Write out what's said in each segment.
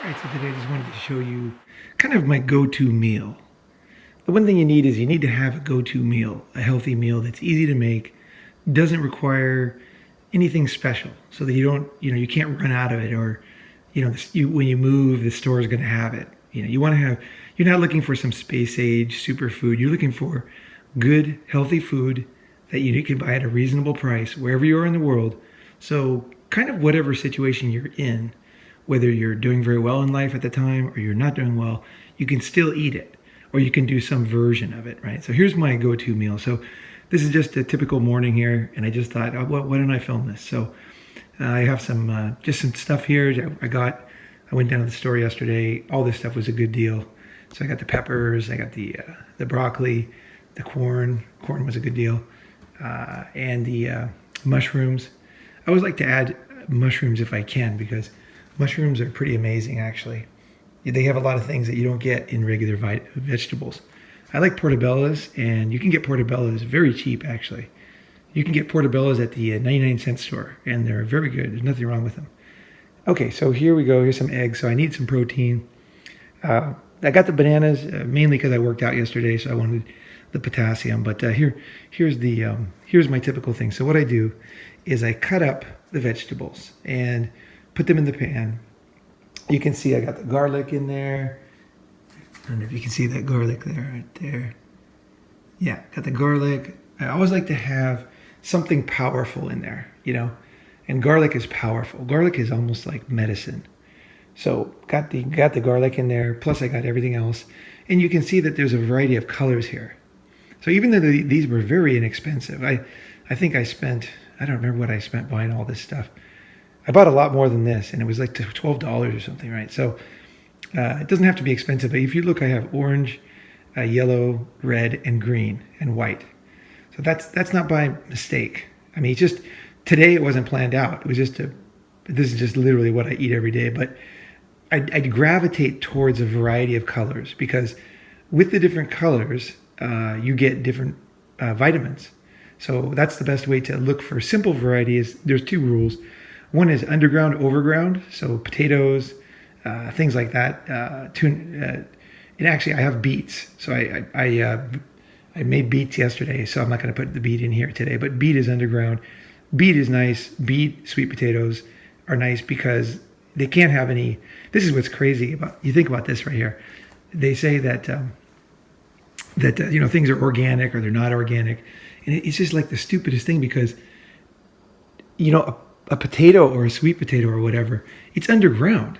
All right, so today I just wanted to show you kind of my go-to meal. The one thing you need is you need to have a go-to meal, a healthy meal that's easy to make, doesn't require anything special, so that you don't, you can't run out of it, or, when you move, the store is going to have it. You want to have, you're not looking for some space age superfood. You're looking for good, healthy food that you can buy at a reasonable price wherever you are in the world. So, kind of whatever situation you're in, whether you're doing very well in life at the time or you're not doing well, you can still eat it, or you can do some version of it, right? So here's my go-to meal. So this is just a typical morning here, and I just thought, oh, why don't I film this? So I have some just some stuff here. I went down to the store yesterday. All this stuff was a good deal. So I got the peppers, I got the broccoli, the corn. Corn was a good deal, and the mushrooms. I always like to add mushrooms if I can, because mushrooms are pretty amazing, actually. They have a lot of things that you don't get in regular vegetables. I like portobellos, and you can get portobellos very cheap, actually. You can get portobellos at the 99-cent store, and they're very good. There's nothing wrong with them. Okay, so here we go. Here's some eggs. So I need some protein. I got the bananas mainly because I worked out yesterday, so I wanted the potassium. But here's my typical thing. So what I do is I cut up the vegetables and put them in the pan. You can see I got the garlic in there. I don't know if you can see that garlic there, right there. Yeah, got the garlic. I always like to have something powerful in there, and garlic is powerful. Garlic is almost like medicine. So got the garlic in there, plus I got everything else. And you can see that there's a variety of colors here. So even though these were very inexpensive, I think I don't remember what I spent buying all this stuff. I bought a lot more than this, and it was like $12 or something, right? So it doesn't have to be expensive, but if you look, I have orange, yellow, red, and green, and white. So that's not by mistake. I mean, today it wasn't planned out. It was this is just literally what I eat every day, but I'd gravitate towards a variety of colors, because with the different colors, you get different vitamins. So that's the best way to look for simple varieties. There's two rules. One is underground, overground. So potatoes, things like that. And actually, I have beets. So I made beets yesterday. So I'm not going to put the beet in here today. But beet is underground. Beet is nice. Beet, sweet potatoes are nice because they can't have any. This is what's crazy about. You think about this right here. They say that things are organic or they're not organic, and it's just like the stupidest thing, because a potato or a sweet potato or whatever, it's underground.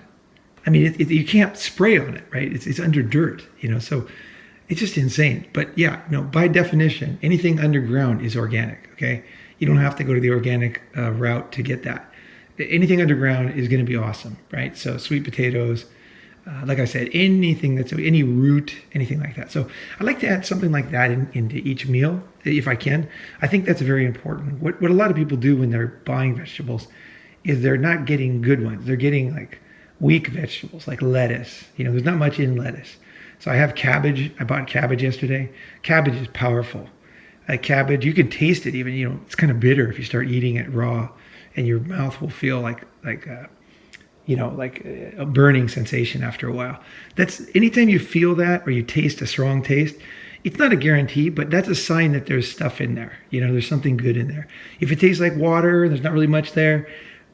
I mean, you can't spray on it, right? It's under dirt, so it's just insane. But yeah, no, by definition, anything underground is organic, okay? You don't have to go to the organic route to get that. Anything underground is going to be awesome, right? So sweet potatoes, like I said, any root, anything like that. So I like to add something like that into each meal if I can. I think that's very important. What a lot of people do when they're buying vegetables is they're not getting good ones. They're getting like weak vegetables, like lettuce. There's not much in lettuce. So I have cabbage. I bought cabbage yesterday. Cabbage is powerful. Cabbage, you can taste it even. It's kind of bitter if you start eating it raw, and your mouth will feel like a burning sensation after a while. That's anytime you feel that or you taste a strong taste, it's not a guarantee, but that's a sign that there's stuff in there. There's something good in there. If it tastes like water, there's not really much there,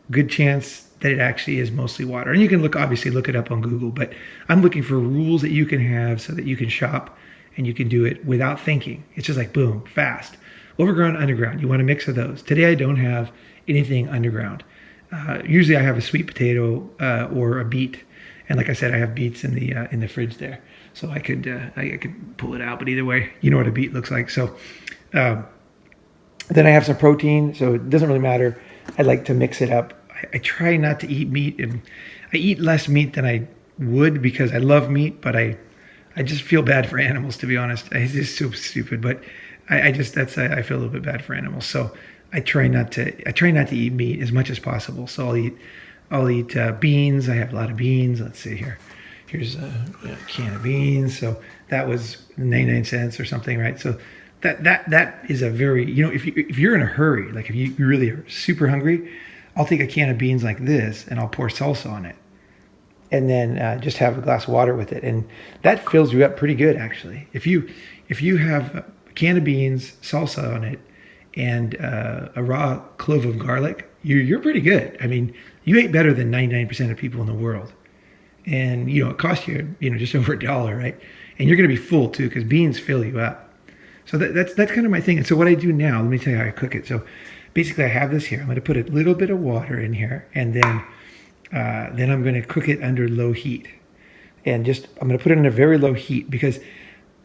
good chance that it actually is mostly water. And you can obviously look it up on Google, but I'm looking for rules that you can have so that you can shop and you can do it without thinking. It's just like boom, fast. Overground, underground, you want a mix of those. Today I don't have anything underground. Usually I have a sweet potato or a beet, and like I said, I have beets in the fridge there, so I could pull it out. But either way, you know what a beet looks like. So then I have some protein, so it doesn't really matter. I like to mix it up. I try not to eat meat, and I eat less meat than I would because I love meat, but I just feel bad for animals, to be honest. It's just so stupid, but I feel a little bit bad for animals, so. I try not to eat meat as much as possible. So I'll eat beans. I have a lot of beans. Let's see here. Here's a can of beans. So that was 99 cents or something, right? So that is a very, if you're in a hurry, like if you really are super hungry, I'll take a can of beans like this and I'll pour salsa on it. and then just have a glass of water with it, and that fills you up pretty good actually. If you have a can of beans, salsa on it, and a raw clove of garlic, you're pretty good. I mean, you ate better than 99% of people in the world, and it costs you just over $1, right? And you're going to be full too because beans fill you up. So that's kind of my thing. And so what I do now, let me tell you how I cook it. So basically, I have this here. I'm going to put a little bit of water in here, and then I'm going to cook it under low heat. And I'm going to put it in a very low heat because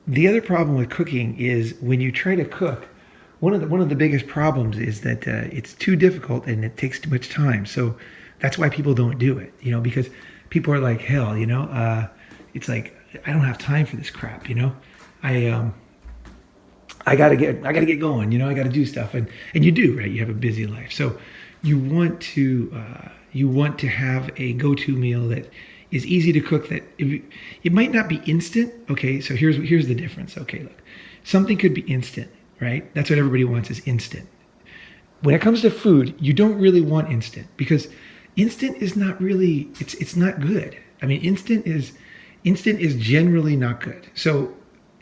the other problem with cooking is when you try to cook, one of the biggest problems is that it's too difficult and it takes too much time. So that's why people don't do it, because people are like, hell, it's like, I don't have time for this crap, I gotta get going, I gotta do stuff, and you do, right? You have a busy life, so you want to have a go-to meal that is easy to cook. That it might not be instant. Okay, so here's the difference. Okay, look, something could be instant, right? That's what everybody wants is instant. When it comes to food, you don't really want instant because instant is not really it's not good. I mean, instant is generally not good. So,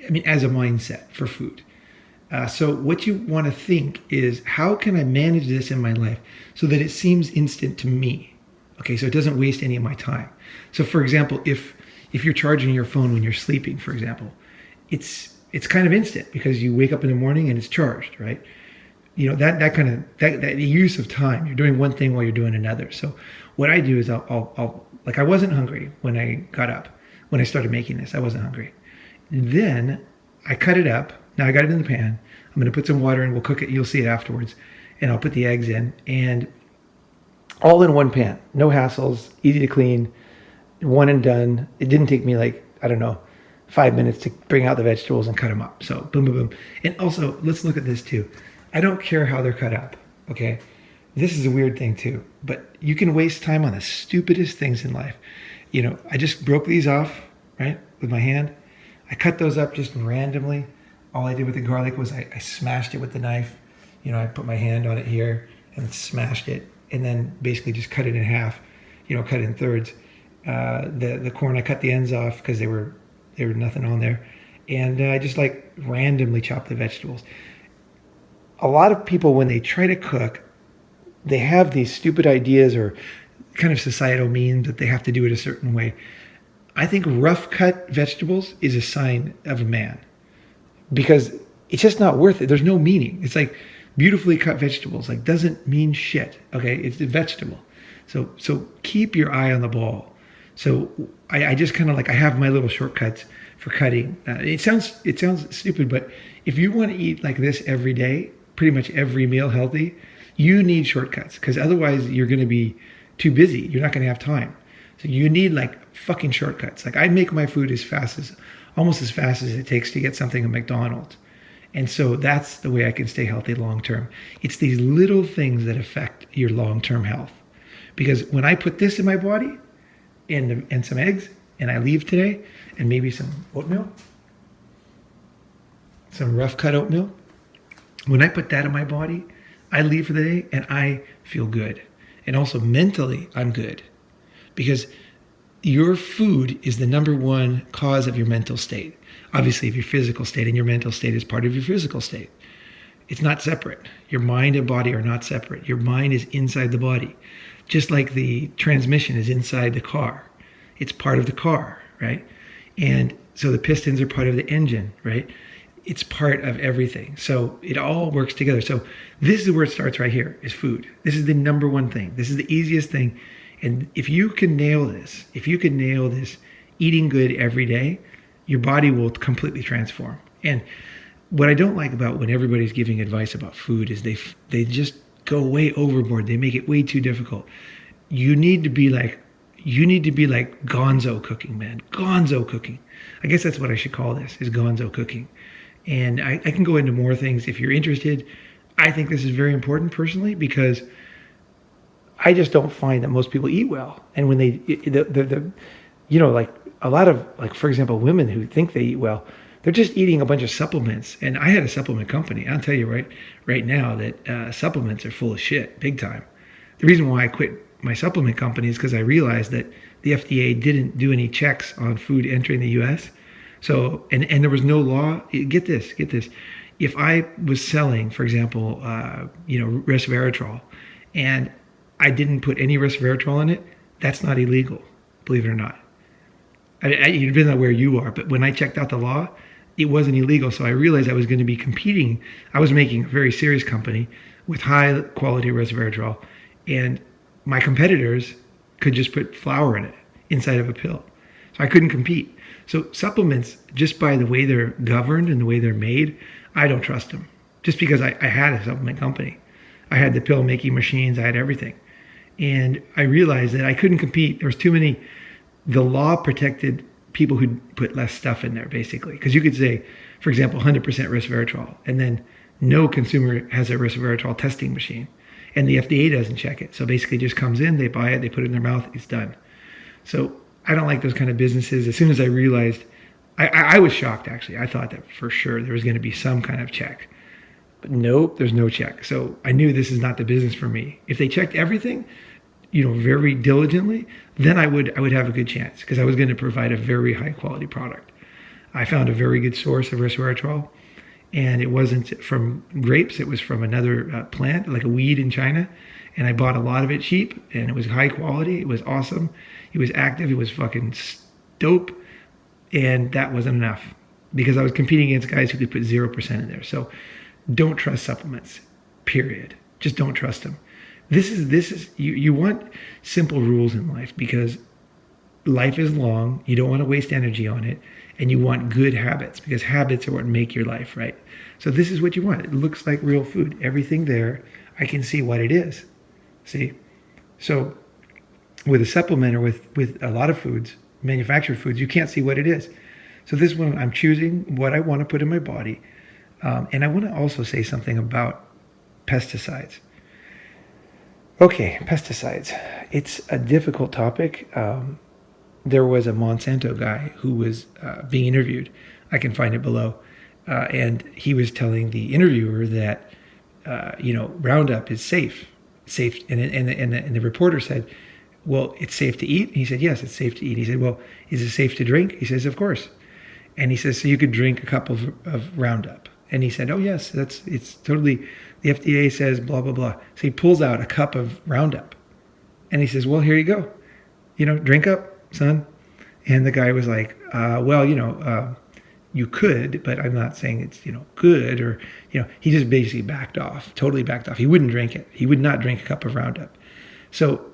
I mean, as a mindset for food. So what you want to think is, how can I manage this in my life so that it seems instant to me? Okay, so it doesn't waste any of my time. So for example, if you're charging your phone when you're sleeping, for example, it's kind of instant because you wake up in the morning and it's charged, right? That use of time. You're doing one thing while you're doing another. So what I do is I'll like, I wasn't hungry when I got up. When I started making this, I wasn't hungry. Then I cut it up. Now I got it in the pan. I'm going to put some water in. We'll cook it. You'll see it afterwards. And I'll put the eggs in. And all in one pan. No hassles. Easy to clean. One and done. It didn't take me 5 minutes to bring out the vegetables and cut them up. So boom, boom, boom. And also, let's look at this too. I don't care how they're cut up. Okay? This is a weird thing too. But you can waste time on the stupidest things in life. I just broke these off, right, with my hand. I cut those up just randomly. All I did with the garlic was I smashed it with the knife. I put my hand on it here and smashed it, and then basically just cut it in half, cut it in thirds. The corn, I cut the ends off because there were nothing on there. And I just randomly chopped the vegetables. A lot of people, when they try to cook, they have these stupid ideas or kind of societal means that they have to do it a certain way. I think rough cut vegetables is a sign of a man because it's just not worth it. There's no meaning. It's like beautifully cut vegetables, doesn't mean shit. Okay. It's a vegetable. So keep your eye on the ball. So I just kind of I have my little shortcuts for cutting. It sounds stupid, but if you want to eat like this every day, pretty much every meal healthy, you need shortcuts because otherwise you're going to be too busy. You're not going to have time. So you need fucking shortcuts. I make my food almost as fast as it takes to get something at McDonald's. And so that's the way I can stay healthy long term. It's these little things that affect your long term health. Because when I put this in my body and some eggs and I leave today and maybe some oatmeal, some rough cut oatmeal, when I put that in my body, I leave for the day and I feel good. And also mentally, I'm good. Because your food is the number one cause of your mental state. Obviously, if your physical state and your mental state is part of your physical state. It's not separate. Your mind and body are not separate. Your mind is inside the body. Just like the transmission is inside the car. It's part of the car, right? And so the pistons are part of the engine, right? It's part of everything. So it all works together. So this is where it starts right here, is food. This is the number one thing. This is the easiest thing. And if you can nail this, eating good every day, your body will completely transform. And what I don't like about when everybody's giving advice about food is they just go way overboard. They make it way too difficult. You need to be like Gonzo cooking, man. Gonzo cooking. I guess that's what I should call this, is Gonzo cooking. And I can go into more things if you're interested. I think this is very important personally because I just don't find that most people eat well. And when they, a lot of, for example, women who think they eat well, they're just eating a bunch of supplements. And I had a supplement company. I'll tell you right now that supplements are full of shit, big time. The reason why I quit my supplement company is because I realized that the FDA didn't do any checks on food entering the U.S. So, and there was no law. Get this. If I was selling, for example, resveratrol, and I didn't put any resveratrol in it, that's not illegal, believe it or not. It depends on where you are, but when I checked out the law, it wasn't illegal. So I realized I was going to be competing. I was making a very serious company with high quality resveratrol, and my competitors could just put flour in it inside of a pill. So I couldn't compete. So supplements, just by the way they're governed and the way they're made, I don't trust them. Just because I had a supplement company. I had the pill making machines, I had everything. And I realized that I couldn't compete. There was too many. The law protected people who put less stuff in there, basically. Because you could say, for example, 100% resveratrol, and then no consumer has a resveratrol testing machine, and the FDA doesn't check it. So basically it just comes in, they buy it, they put it in their mouth, it's done. So I don't like those kind of businesses. As soon as I realized, I was shocked, actually. I thought that for sure there was going to be some kind of check. But nope, there's no check. So I knew this is not the business for me. If they checked everything, very diligently, then I would have a good chance, because I was going to provide a very high quality product. I found a very good source of resveratrol, and it wasn't from grapes. It was from another plant, like a weed in China. And I bought a lot of it cheap, and it was high quality. It was awesome. It was active. It was fucking dope. And that wasn't enough, because I was competing against guys who could put 0% in there. So don't trust supplements, period. Just don't trust them. This is you want simple rules in life, because life is long. You don't want to waste energy on it, and you want good habits, because habits are what make your life, right? So this is what you want. It looks like real food. Everything there, I can see what it is. See? So with a supplement, or with a lot of foods, manufactured foods, you can't see what it is. So this one, I'm choosing what I want to put in my body. And I want to also say something about pesticides. Okay, pesticides. It's a difficult topic. There was a Monsanto guy who was being interviewed. I can find it below. And he was telling the interviewer that, Roundup is safe. And the reporter said, well, it's safe to eat? He said, yes, it's safe to eat. He said, well, is it safe to drink? He says, of course. And he says, so you could drink a cup of Roundup. And he said, oh, yes, it's totally, the FDA says blah, blah, blah. So he pulls out a cup of Roundup. And he says, well, here you go. Drink up, son. And the guy was like, you could, but I'm not saying it's, good, or, he just basically totally backed off. He wouldn't drink it. He would not drink a cup of Roundup. So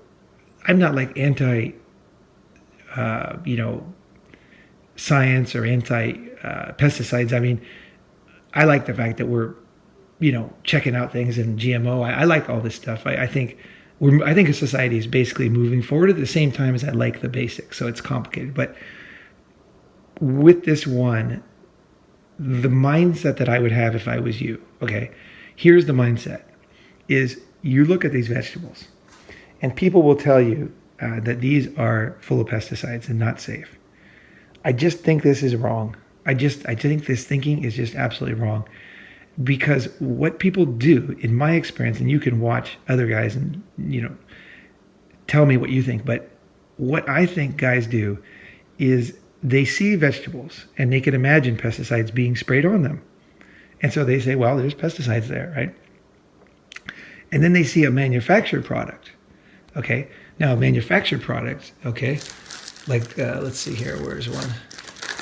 I'm not like anti, science or anti-pesticides. I mean, I like the fact that we're, checking out things in GMO. I like all this stuff. I think a society is basically moving forward at the same time as I like the basics. So it's complicated. But with this one, the mindset that I would have if I was you, okay, here's the mindset, is you look at these vegetables and people will tell you that these are full of pesticides and not safe. I just think this is wrong. I think this thinking is just absolutely wrong, because what people do, in my experience, and you can watch other guys and, tell me what you think, but what I think guys do is they see vegetables and they can imagine pesticides being sprayed on them. And so they say, well, there's pesticides there, right? And then they see a manufactured product. Okay. Now a manufactured product, okay, like, let's see here, where's one?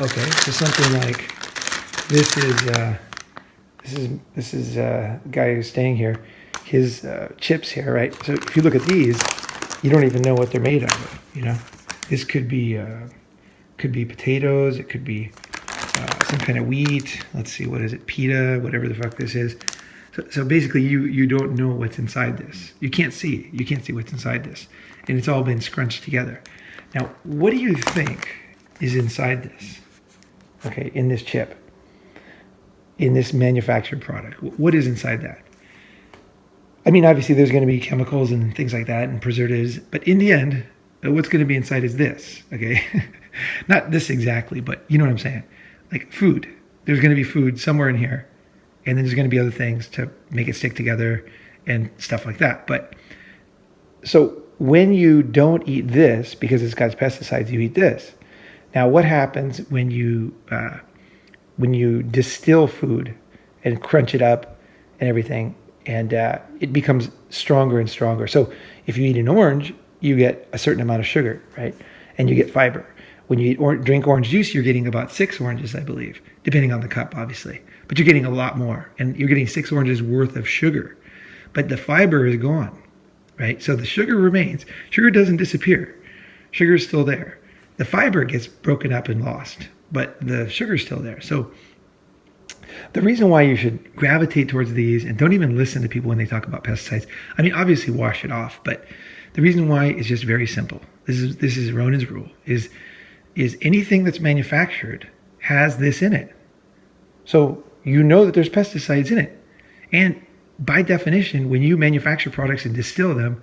Okay, so something like this is a guy who's staying here, his chips here, right? So if you look at these, you don't even know what they're made out of. This could be potatoes, it could be some kind of wheat. Let's see, what is it? Pita, whatever the fuck this is. So basically, you don't know what's inside this. You can't see what's inside this, and it's all been scrunched together. Now, what do you think is inside this? Okay, in this chip, in this manufactured product, what is inside that? I mean, obviously there's going to be chemicals and things like that and preservatives, but in the end, what's going to be inside is this, okay? Not this exactly, but you know what I'm saying? Like food. There's going to be food somewhere in here, and then there's going to be other things to make it stick together and stuff like that. But so when you don't eat this because it's got pesticides, you eat this. Now, what happens when you distill food and crunch it up and everything, and it becomes stronger and stronger? So if you eat an orange, you get a certain amount of sugar, right? And you get fiber. When you drink orange juice, you're getting about 6 oranges, I believe, depending on the cup, obviously. But you're getting a lot more, and you're getting 6 oranges worth of sugar. But the fiber is gone, right? So the sugar remains. Sugar doesn't disappear. Sugar is still there. The fiber gets broken up and lost, but the sugar is still there. So the reason why you should gravitate towards these and don't even listen to people when they talk about pesticides, I mean, obviously wash it off, but the reason why is just very simple. This is Ronin's rule, is anything that's manufactured has this in it. So you know that there's pesticides in it. And by definition, when you manufacture products and distill them,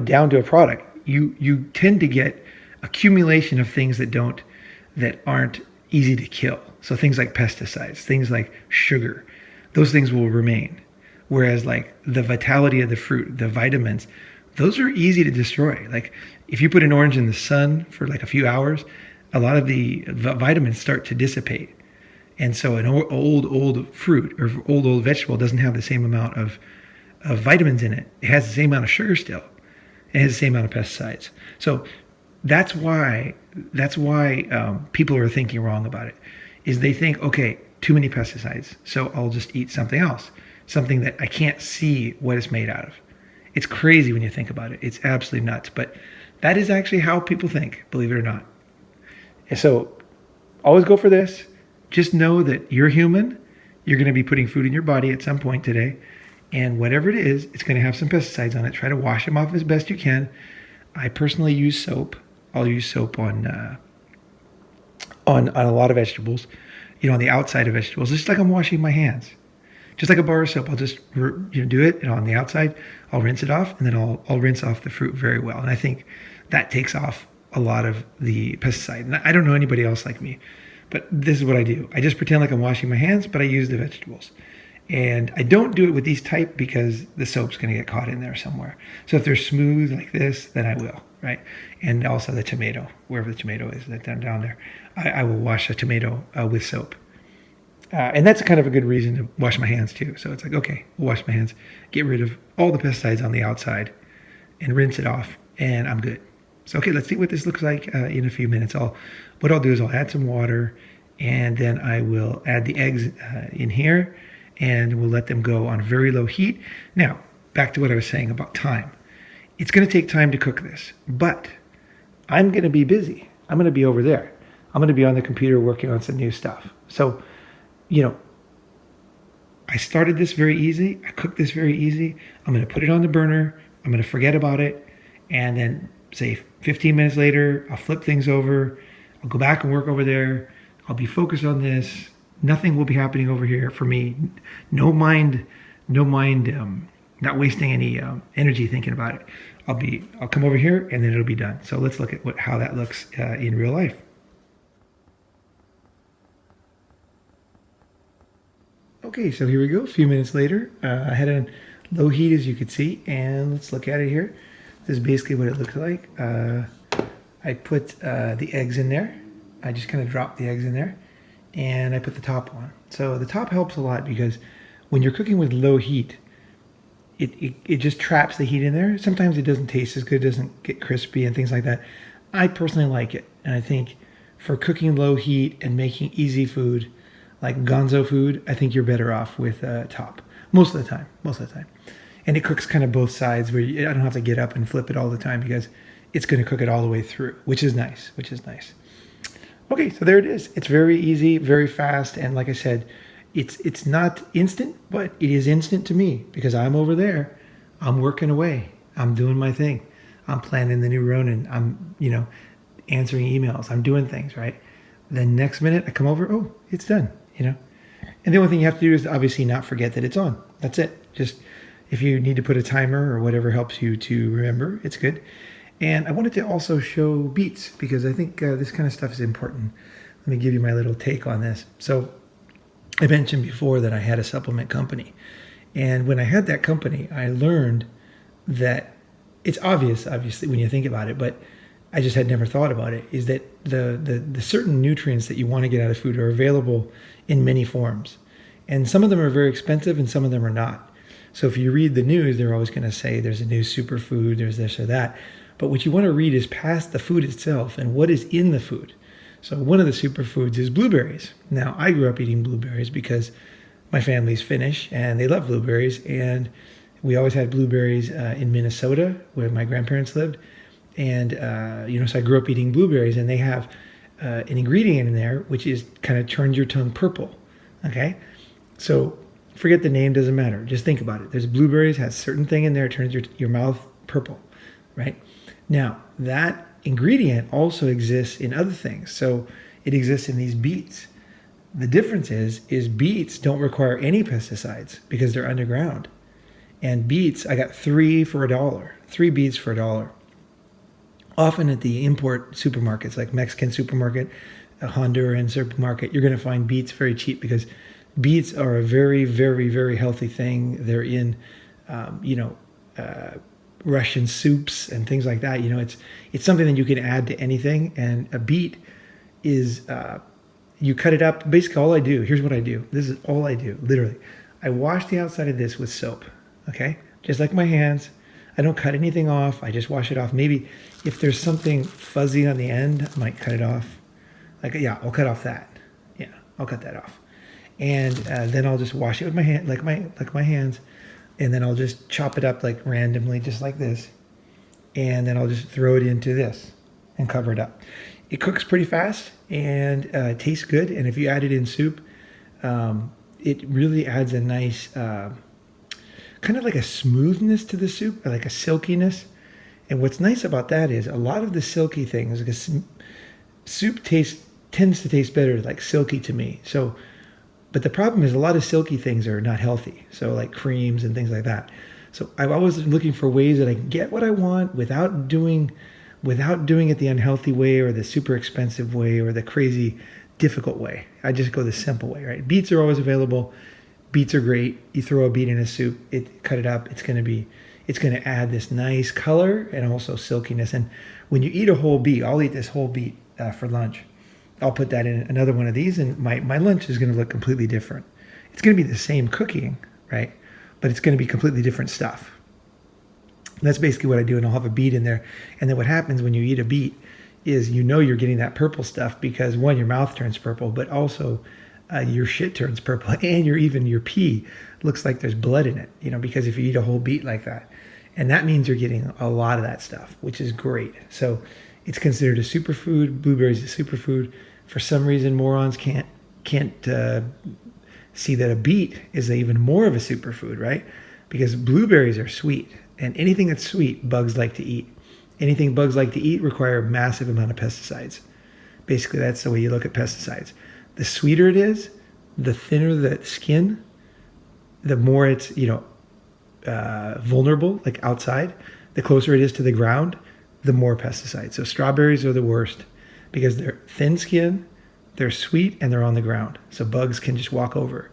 down to a product, you tend to get accumulation of things that aren't easy to kill. So things like pesticides, things like sugar, those things will remain. Whereas like the vitality of the fruit, the vitamins, those are easy to destroy. Like if you put an orange in the sun for like a few hours, a lot of the vitamins start to dissipate. And so an old fruit or old vegetable doesn't have the same amount of vitamins in it. It has the same amount of sugar still. It has the same amount of pesticides. So that's why people are thinking wrong about it, is they think, okay, too many pesticides, so I'll just eat something else, something that I can't see what it's made out of. It's crazy when you think about it. It's absolutely nuts, but that is actually how people think, believe it or not. And so always go for this. Just know that you're human. You're going to be putting food in your body at some point today, and whatever it is, it's going to have some pesticides on it. Try to wash them off as best you can. I personally use soap. I'll use soap on a lot of vegetables, on the outside of vegetables, just like I'm washing my hands. Just like a bar of soap, I'll just do it, and on the outside, I'll rinse it off, and then I'll rinse off the fruit very well. And I think that takes off a lot of the pesticide. And I don't know anybody else like me, but this is what I do. I just pretend like I'm washing my hands, but I use the vegetables. And I don't do it with these type because the soap's going to get caught in there somewhere. So if they're smooth like this, then I will, right? And also the tomato, wherever the tomato is, down there, I will wash the tomato with soap. And that's kind of a good reason to wash my hands too. So it's like, okay, we'll wash my hands, get rid of all the pesticides on the outside, and rinse it off, and I'm good. So okay, let's see what this looks like in a few minutes. What I'll do is I'll add some water, and then I will add the eggs in here, and we'll let them go on very low heat. Now, back to what I was saying about time. It's going to take time to cook this, but I'm going to be busy. I'm going to be over there. I'm going to be on the computer working on some new stuff. So, I started this very easy. I cooked this very easy. I'm going to put it on the burner. I'm going to forget about it. And then say 15 minutes later, I'll flip things over. I'll go back and work over there. I'll be focused on this. Nothing will be happening over here for me. No mind, not wasting any energy thinking about it. I'll come over here and then it'll be done. So let's look at how that looks in real life. Okay, so here we go. A few minutes later, I had it on low heat, as you could see, and let's look at it here. This is basically what it looks like. I put the eggs in there. I just kind of dropped the eggs in there, and I put the top on. So the top helps a lot because when you're cooking with low heat, it just traps the heat in there. Sometimes it doesn't taste as good, doesn't get crispy and things like that. I personally like it, and I think for cooking low heat and making easy food, like Gonzo food, I think you're better off with top most of the time. And it cooks kind of both sides where I don't have to get up and flip it all the time because it's going to cook it all the way through, which is nice. Okay, so there it is. It's very easy, very fast, and like I said, it's not instant, but it is instant to me because I'm over there. I'm working away. I'm doing my thing. I'm planning the new Ronin. I'm, answering emails. I'm doing things, right? Then next minute I come over, oh, it's done, And the only thing you have to do is obviously not forget that it's on. That's it. Just if you need to put a timer or whatever helps you to remember, it's good. And I wanted to also show beets because I think this kind of stuff is important. Let me give you my little take on this. So I mentioned before that I had a supplement company. And when I had that company, I learned that it's obvious, obviously, when you think about it, but I just had never thought about it, is that the certain nutrients that you want to get out of food are available in many forms. And some of them are very expensive and some of them are not. So if you read the news, they're always going to say there's a new superfood, there's this or that. But what you want to read is past the food itself and what is in the food. So one of the superfoods is blueberries. Now, I grew up eating blueberries because my family's Finnish and they love blueberries. And we always had blueberries in Minnesota where my grandparents lived. And, so I grew up eating blueberries, and they have an ingredient in there which is kind of turns your tongue purple. Okay. So forget the name, doesn't matter. Just think about it. There's blueberries, has a certain thing in there, it turns your mouth purple, right? Now, that ingredient also exists in other things. So it exists in these beets. The difference is beets don't require any pesticides because they're underground. And beets, I got 3 for $1. 3 beets for $1. Often at the import supermarkets, like Mexican supermarket, a Honduran supermarket, you're going to find beets very cheap because beets are a very, very, very healthy thing. They're in, Russian soups and things like that. It's something that you can add to anything. And a beet is, you cut it up. Basically, all I do, here's what I do. This is all I do, literally. I wash the outside of this with soap, okay? Just like my hands. I don't cut anything off. I just wash it off. Maybe if there's something fuzzy on the end, I might cut it off. I'll cut off that. Yeah, I'll cut that off. And then I'll just wash it with my hand, like my hands. And then I'll just chop it up like randomly, just like this. And then I'll just throw it into this and cover it up. It cooks pretty fast and it tastes good. And if you add it in soup, it really adds a nice, kind of like a smoothness to the soup, or like a silkiness. And what's nice about that is a lot of the silky things, because soup tends to taste better like silky to me. So, but the problem is a lot of silky things are not healthy. So like creams and things like that. So I'm always looking for ways that I can get what I want without doing it the unhealthy way or the super expensive way or the crazy difficult way. I just go the simple way, right? Beets are always available. Beets are great. You throw a beet in a soup, cut it up. It's going to add this nice color and also silkiness. And when you eat a whole beet, I'll eat this whole beet for lunch. I'll put that in another one of these, and my lunch is going to look completely different. It's going to be the same cooking, right? But it's going to be completely different stuff. And that's basically what I do, and I'll have a beet in there. And then what happens when you eat a beet is you're getting that purple stuff because, one, your mouth turns purple, but also your shit turns purple, and your pee looks like there's blood in it, because if you eat a whole beet like that. And that means you're getting a lot of that stuff, which is great. So it's considered a superfood. Blueberries is a superfood. For some reason, morons can't see that a beet is even more of a superfood, right? Because blueberries are sweet, and anything that's sweet, bugs like to eat. Anything bugs like to eat require a massive amount of pesticides. Basically, that's the way you look at pesticides. The sweeter it is, the thinner the skin, the more it's vulnerable, like outside. The closer it is to the ground, the more pesticides. So strawberries are the worst because they're thin skin, they're sweet, and they're on the ground. So bugs can just walk over.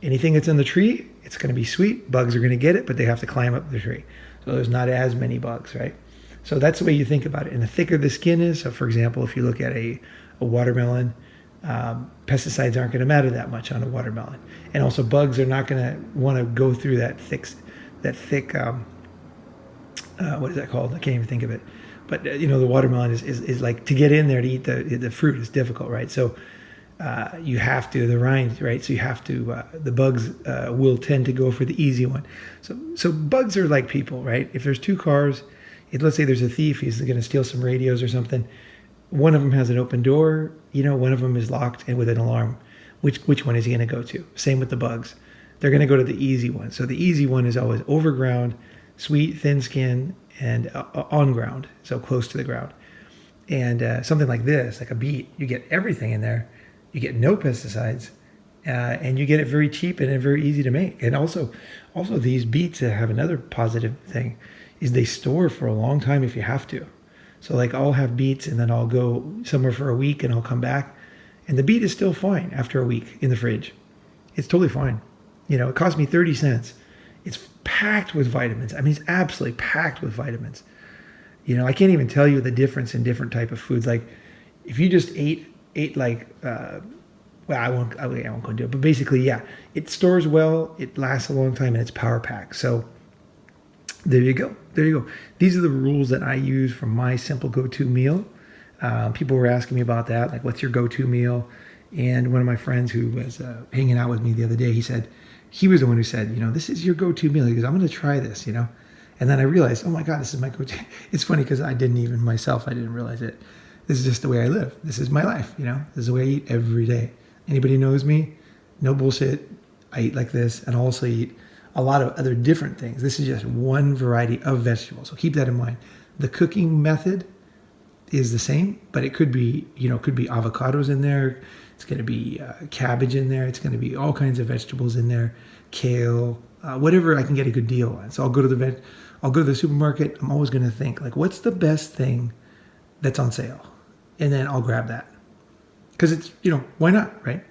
Anything that's in the tree, it's going to be sweet. Bugs are going to get it, but they have to climb up the tree. So there's not as many bugs, right? So that's the way you think about it. And the thicker the skin is, so for example, if you look at a watermelon, pesticides aren't going to matter that much on a watermelon. And also bugs are not going to want to go through that thick, what is that called? I can't even think of it. But, the watermelon is like, to get in there to eat the fruit is difficult, right? So you have to, the rind, right? So you have to, the bugs will tend to go for the easy one. So bugs are like people, right? If there's 2 cars, let's say there's a thief, he's going to steal some radios or something. One of them has an open door, one of them is locked and with an alarm. Which one is he going to go to? Same with the bugs. They're going to go to the easy one. So the easy one is always overground, sweet, thin skin, and on ground, so close to the ground. And something like this, like a beet, you get everything in there. You get no pesticides, and you get it very cheap and very easy to make. And also these beets have another positive thing, is they store for a long time if you have to. So like I'll have beets and then I'll go somewhere for a week and I'll come back, and the beet is still fine after a week in the fridge. It's totally fine. It cost me 30 cents. It's packed with vitamins. I mean, it's absolutely packed with vitamins. I can't even tell you the difference in different type of foods. Like, if you just ate like, well, I won't go into it, but basically, yeah, it stores well, it lasts a long time, and it's power packed. So there you go. There you go. These are the rules that I use for my simple go-to meal. People were asking me about that, like, what's your go-to meal? And one of my friends who was hanging out with me the other day, he was the one who said, this is your go-to meal. He goes, I'm going to try this, And then I realized, oh my God, this is my go-to. It's funny because I didn't realize it. This is just the way I live. This is my life, This is the way I eat every day. Anybody knows me? No bullshit. I eat like this, and I also eat a lot of other different things. This is just one variety of vegetables. So keep that in mind. The cooking method is the same, but it could be avocados in there. It's going to be cabbage in there. It's going to be all kinds of vegetables in there, kale, whatever I can get a good deal on. So I'll go to the supermarket. I'm always going to think, like, what's the best thing that's on sale? And then I'll grab that. Because it's, why not, right?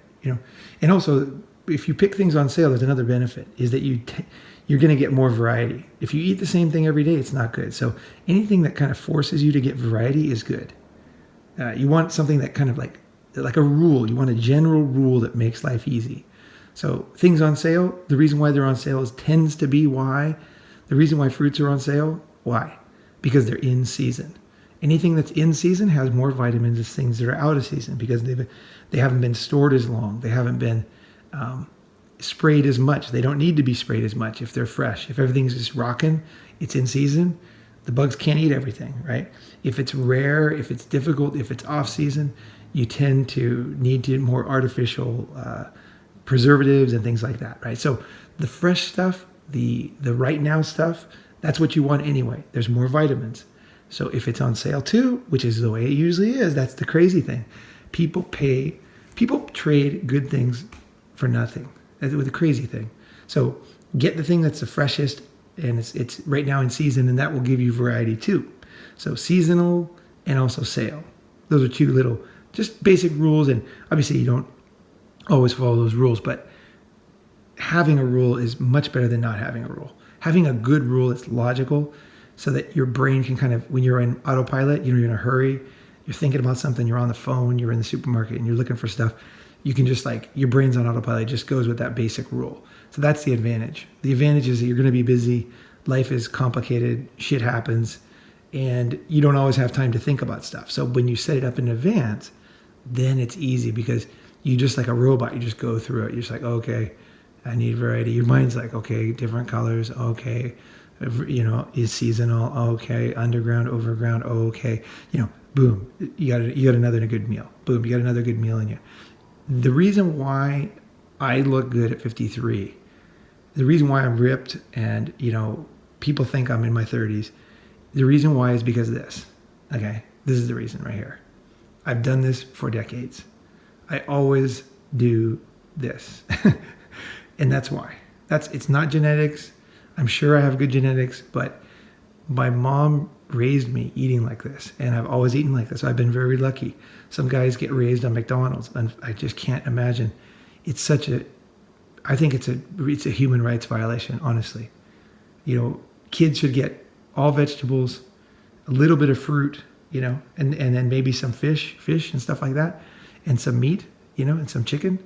And also, if you pick things on sale, there's another benefit, is that you're going to get more variety. If you eat the same thing every day, it's not good. So anything that kind of forces you to get variety is good. You want something that kind of like a rule. You want a general rule that makes life easy. So things on sale, the reason why they're on sale tends to be why. The reason why fruits are on sale, why? Because they're in season. Anything that's in season has more vitamins than things that are out of season because they haven't been stored as long. They haven't been sprayed as much. They don't need to be sprayed as much if they're fresh. If everything's just rocking, it's in season, the bugs can't eat everything, right? If it's rare, if it's difficult, if it's off season, you tend to need more artificial preservatives and things like that, right? So the fresh stuff, the right now stuff, that's what you want anyway. There's more vitamins. So if it's on sale too, which is the way it usually is, that's the crazy thing. People trade good things for nothing. That's the crazy thing. So get the thing that's the freshest, and it's right now in season, and that will give you variety too. So seasonal and also sale. Those are two little just basic rules, and obviously you don't always follow those rules, but having a rule is much better than not having a rule. Having a good rule that's logical, so that your brain can kind of, when you're in autopilot, you're in a hurry, you're thinking about something, you're on the phone, you're in the supermarket, and you're looking for stuff, you can just your brain's on autopilot, it just goes with that basic rule. So that's the advantage. The advantage is that you're going to be busy, life is complicated, shit happens, and you don't always have time to think about stuff. So when you set it up in advance, then it's easy because you just like a robot, you just go through it. You're just like, okay, I need variety. Your mind's like, okay, different colors, okay, is seasonal, okay, underground, overground, okay, boom, you got another good meal. Boom, you got another good meal in you. The reason why I look good at 53, the reason why I'm ripped and, people think I'm in my 30s, the reason why is because of this. Okay, this is the reason right here. I've done this for decades. I always do this. And that's why. It's not genetics. I'm sure I have good genetics, but my mom raised me eating like this, and I've always eaten like this. I've been very lucky. Some guys get raised on McDonald's, and I just can't imagine. I think it's a human rights violation, honestly. Kids should get all vegetables, a little bit of fruit, and then maybe some fish and stuff like that, and some meat, and some chicken,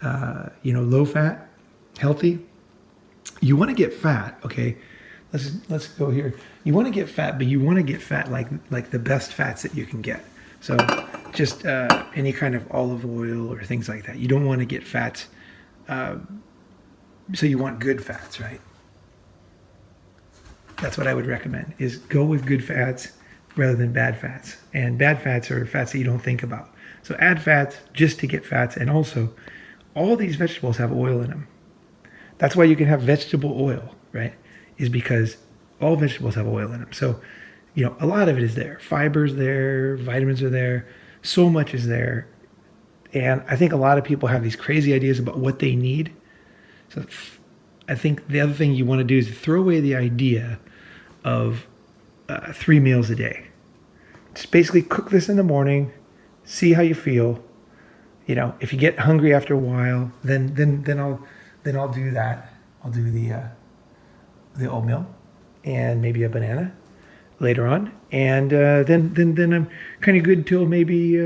low fat, healthy. You want to get fat, okay? Let's go here. You want to get fat, but you want to get fat like the best fats that you can get. So just any kind of olive oil or things like that. You don't want to get fats. So you want good fats, right? That's what I would recommend, is go with good fats rather than bad fats. And bad fats are fats that you don't think about. So add fats just to get fats. And also, all these vegetables have oil in them. That's why you can have vegetable oil, right? Is because all vegetables have oil in them. So, a lot of it is there. Fiber's there, vitamins are there, so much is there. And I think a lot of people have these crazy ideas about what they need. So I think the other thing you want to do is throw away the idea of 3 meals a day. Just basically cook this in the morning, see how you feel. If you get hungry after a while, then I'll do that. I'll do the oatmeal, and maybe a banana later on, and then I'm kind of good till maybe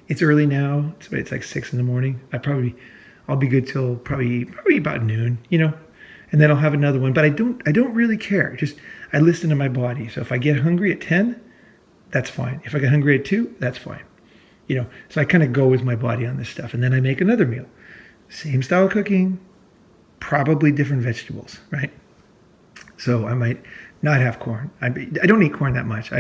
it's early now. It's like 6 in the morning. I'll be good till probably about noon, and then I'll have another one. But I don't really care. Just I listen to my body. So if I get hungry at 10, that's fine. If I get hungry at 2, that's fine. So I kind of go with my body on this stuff, and then I make another meal, same style of cooking, probably different vegetables, right? So I might not have corn. I don't eat corn that much.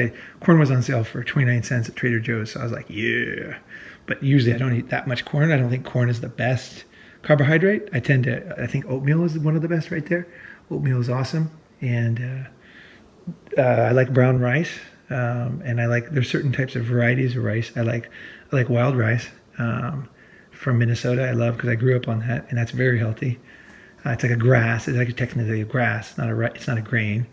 Corn was on sale for 29 cents at Trader Joe's, so I was like, yeah. But usually I don't eat that much corn. I don't think corn is the best carbohydrate. I think oatmeal is one of the best right there. Oatmeal is awesome, and I like brown rice, and there's certain types of varieties of rice. I like wild rice from Minnesota. I love because I grew up on that, and that's very healthy. It's like a grass. It's like technically a grass. It's not a grain.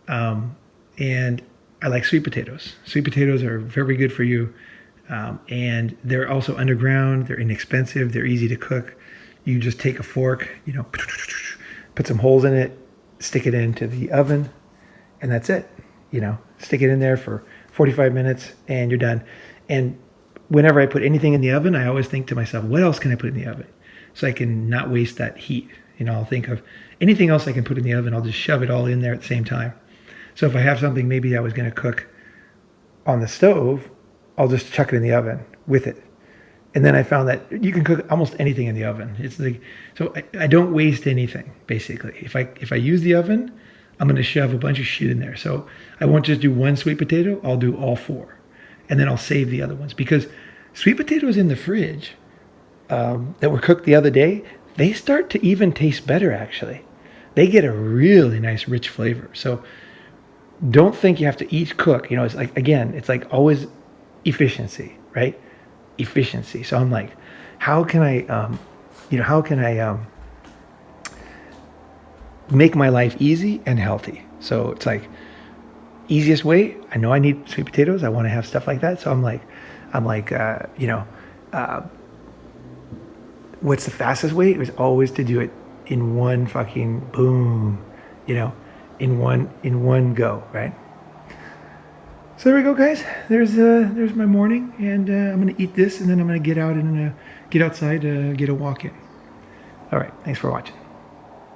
And I like sweet potatoes. Sweet potatoes are very good for you, and they're also underground. They're inexpensive. They're easy to cook. You just take a fork, put some holes in it, stick it into the oven, and that's it. Stick it in there for 45 minutes, and you're done. And whenever I put anything in the oven, I always think to myself, what else can I put in the oven so I can not waste that heat? I'll think of anything else I can put in the oven. I'll just shove it all in there at the same time. So if I have something maybe I was going to cook on the stove, I'll just chuck it in the oven with it. And then I found that you can cook almost anything in the oven. So I don't waste anything, basically. If I use the oven, I'm going to shove a bunch of shit in there. So I won't just do one sweet potato. I'll do all 4. And then I'll save the other ones. Because sweet potatoes in the fridge that were cooked the other day, they start to even taste better, actually. They get a really nice, rich flavor. So don't think you have to each cook. It's like always efficiency, right? Efficiency. So I'm like, how can I make my life easy and healthy? So it's like, easiest way, I know I need sweet potatoes. I want to have stuff like that. So I'm like, what's the fastest way? It was always to do it in one fucking boom, in one go, right? So there we go, guys. There's my morning, and I'm gonna eat this, and then I'm gonna get out and get outside, get a walk in. All right, thanks for watching.